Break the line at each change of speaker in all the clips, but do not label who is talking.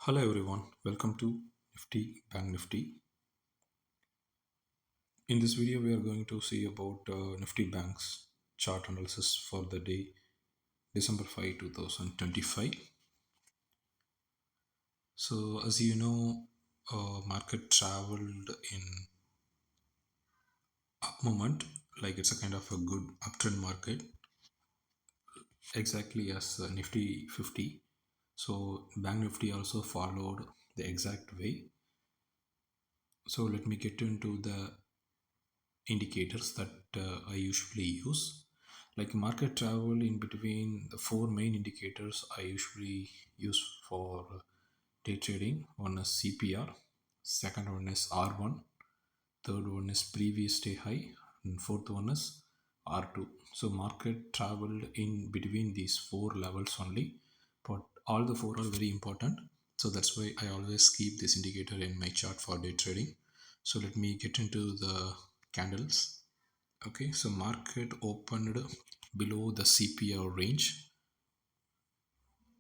Hello everyone, welcome to Nifty Bank Nifty. In this video, we are going to see about Nifty Bank's chart analysis for the day December 5, 2025. So, as you know, market traveled in up moment, like it's a kind of a good uptrend market, exactly as Nifty 50. So, Bank Nifty also followed the exact way. So, let me get into the indicators that I usually use. Like market travel in between the four main indicators I usually use for day trading. One is CPR, second one is R1, third one is previous day high, and fourth one is R2. So market traveled in between these four levels only, but all the four are very important. So that's why I always keep this indicator in my chart for day trading. So let me get into the candles. Okay, so market opened below the CPR range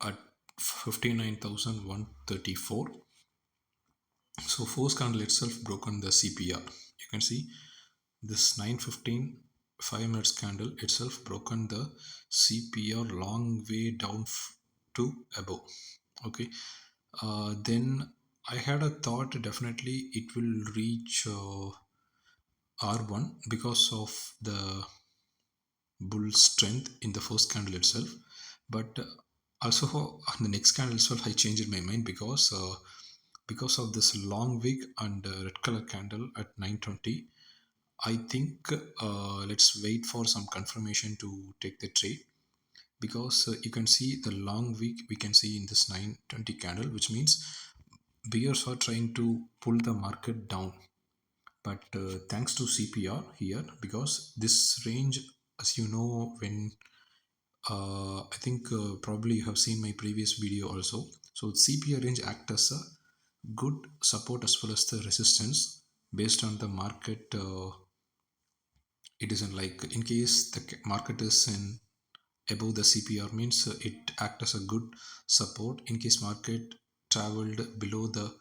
at 59,134. So force candle itself broken the CPR. You can see this 9:15 5 minutes candle itself broken the CPR long way down to above. Okay, then I had a thought definitely it will reach R1 because of the bull strength in the first candle itself, but also on the next candle itself I changed my mind because of this long wick and red color candle at 9:20. I think let's wait for some confirmation to take the trade, because you can see the long wick we can see in this 9:20 candle, which means bears are trying to pull the market down. But thanks to CPR here, because this range, as you know, when I think probably you have seen my previous video also. So CPR range act as a good support as well as the resistance based on the market. It isn't like in case the market is in above the CPR means it act as a good support. In case market traveled below the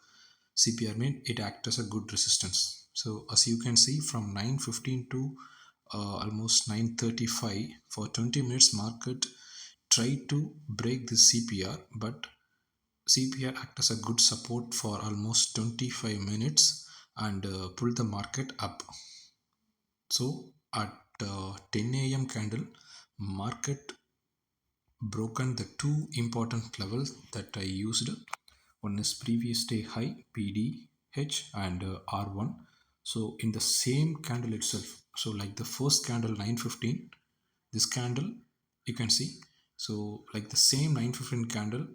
CPR mean it act as a good resistance. So as you can see from 9:15 to almost 9:35 for 20 minutes market tried to break the CPR, but CPR act as a good support for almost 25 minutes and pull the market up. So at 10 a.m. candle, market broken the two important levels that I used. One is previous day high PDH and R1. So in the same candle itself, so like the first candle 9:15, this candle you can see, so like the same 9:15 candle,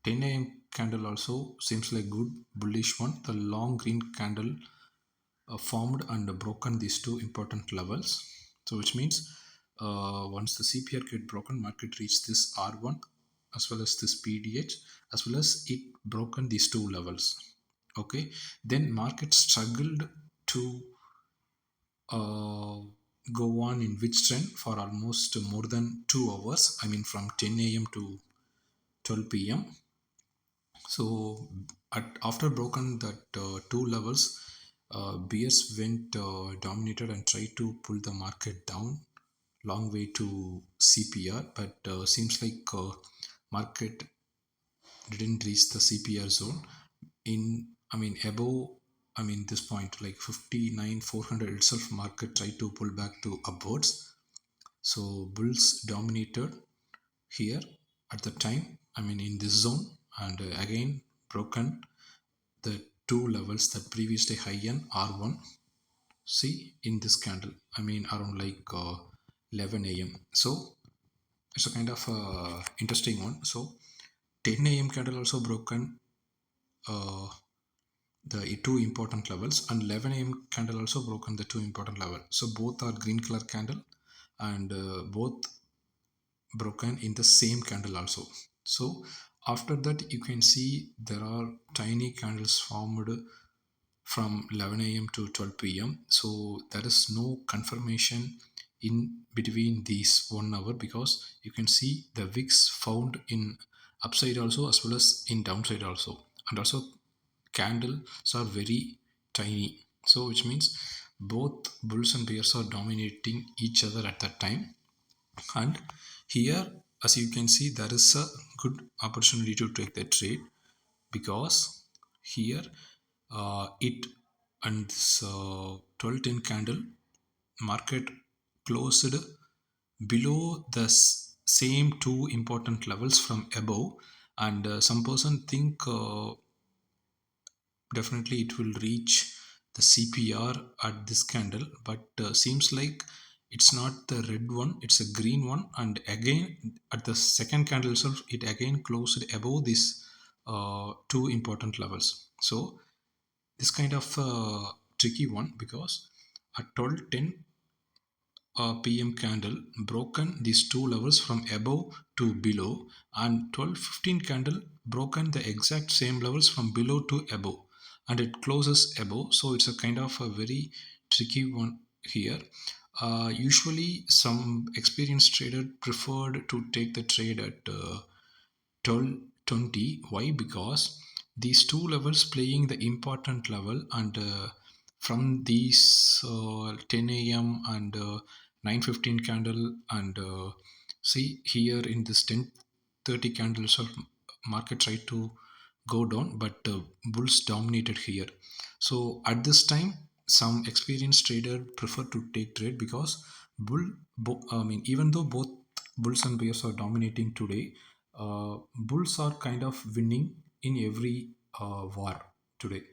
10 a.m. candle also seems like good bullish one. The long green candle formed and broken these two important levels. So which means once the CPR get broken, market reach this R1 as well as this PDH, as well as it broken these two levels. Okay, then market struggled to uh, go on in which trend for almost more than 2 hours. I mean from 10 a.m. to 12 p.m. So after broken that two levels, bears went dominated and tried to pull the market down long way to CPR, but seems like market didn't reach the CPR zone. I mean above, I mean this point like 59,400 itself, market tried to pull back to upwards. So bulls dominated here at the time, I mean in this zone, and again broken the two levels that previous day high and R1. See in this candle, I mean around like 11 a.m. So it's a kind of interesting one. So 10 a.m. candle also broken uh, the two important levels, and 11 a.m. candle also broken the two important level. So both are green color candle, and both broken in the same candle also. So after that you can see there are tiny candles formed from 11 a.m. to 12 p.m. So there is no confirmation in between these 1 hour, because you can see the wicks found in upside also as well as in downside also. and also candles are very tiny. So which means both bulls and bears are dominating each other at that time. And here, as you can see, there is a good opportunity to take the trade, because here it and this 1210 candle market closed below the same two important levels from above, and some person think definitely it will reach the CPR at this candle, but seems like it's not the red one, it's a green one. And again, at the second candle itself, it again closed above these two important levels. So this kind of tricky one, because at 12:10 PM candle broken these two levels from above to below, and 12:15 candle broken the exact same levels from below to above, and it closes above. So it's a kind of a very tricky one here. Usually some experienced trader preferred to take the trade at 12:20. Why? Because these two levels playing the important level, and from these 10 a.m. and 9:15 candle, and see here in this 10:30 candle so market tried to go down, but bulls dominated here. So at this time, some experienced trader prefer to take trade, because I mean, even though both bulls and bears are dominating today, bulls are kind of winning in every war today.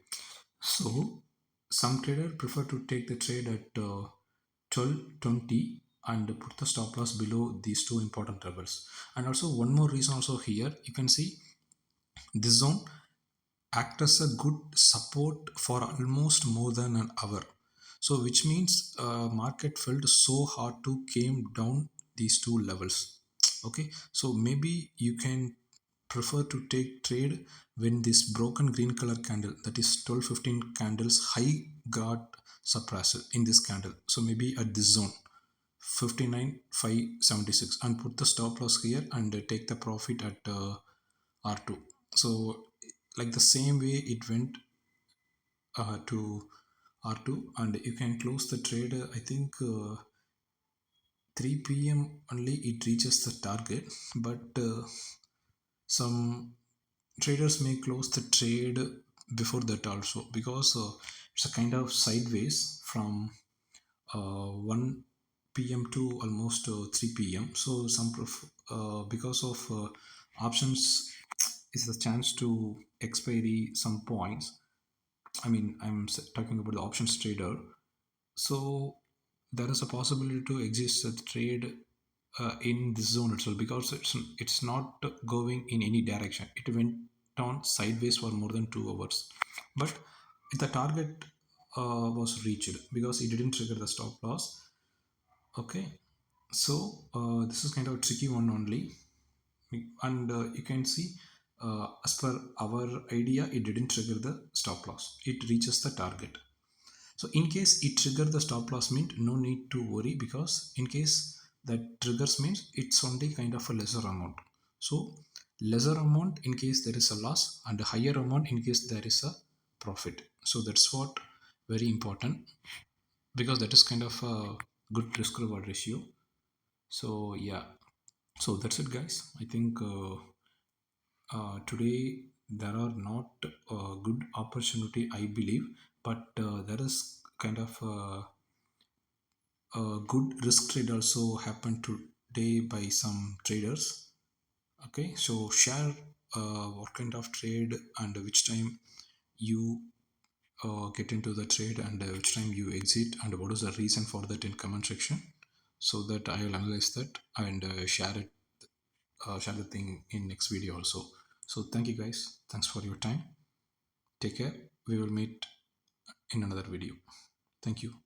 So some trader prefer to take the trade at 12:20 and put the stop loss below these two important levels. And also one more reason also here, you can see this zone act as a good support for almost more than an hour. So which means market felt so hard to came down these two levels. Okay, so maybe you can prefer to take trade when this broken green color candle, that is 12:15 candles high, got suppressed in this candle. So maybe at this zone 59,576, and put the stop loss here, and take the profit at R2. So like the same way it went to R2, and you can close the trade. I think 3 p.m. only it reaches the target, but some traders may close the trade before that also, because it's a kind of sideways from 1 p.m. to almost 3 p.m. So because of options is the chance to expiry some points. I mean, talking about the options trader. So there is a possibility to exist a trade in this zone itself, because it's not going in any direction. It went on sideways for more than 2 hours, but the target was reached because it didn't trigger the stop loss. Okay, so this is kind of a tricky one only, and you can see as per our idea, it didn't trigger the stop loss. It reaches the target. So in case it trigger the stop loss means no need to worry, because in case that triggers means it's only kind of a lesser amount. So lesser amount in case there is a loss, and a higher amount in case there is a profit. So that's what very important, because that is kind of a good risk reward ratio. So yeah, so that's it guys. I think today there are not good opportunity, I believe, but there is kind of a good risk trade also happened today by some traders. Okay, so share what kind of trade and which time you get into the trade, and which time you exit, and what is the reason for that in comment section, so that I will analyze that and share the thing in next video also. So thank you guys, thanks for your time, take care, we will meet in another video. Thank you.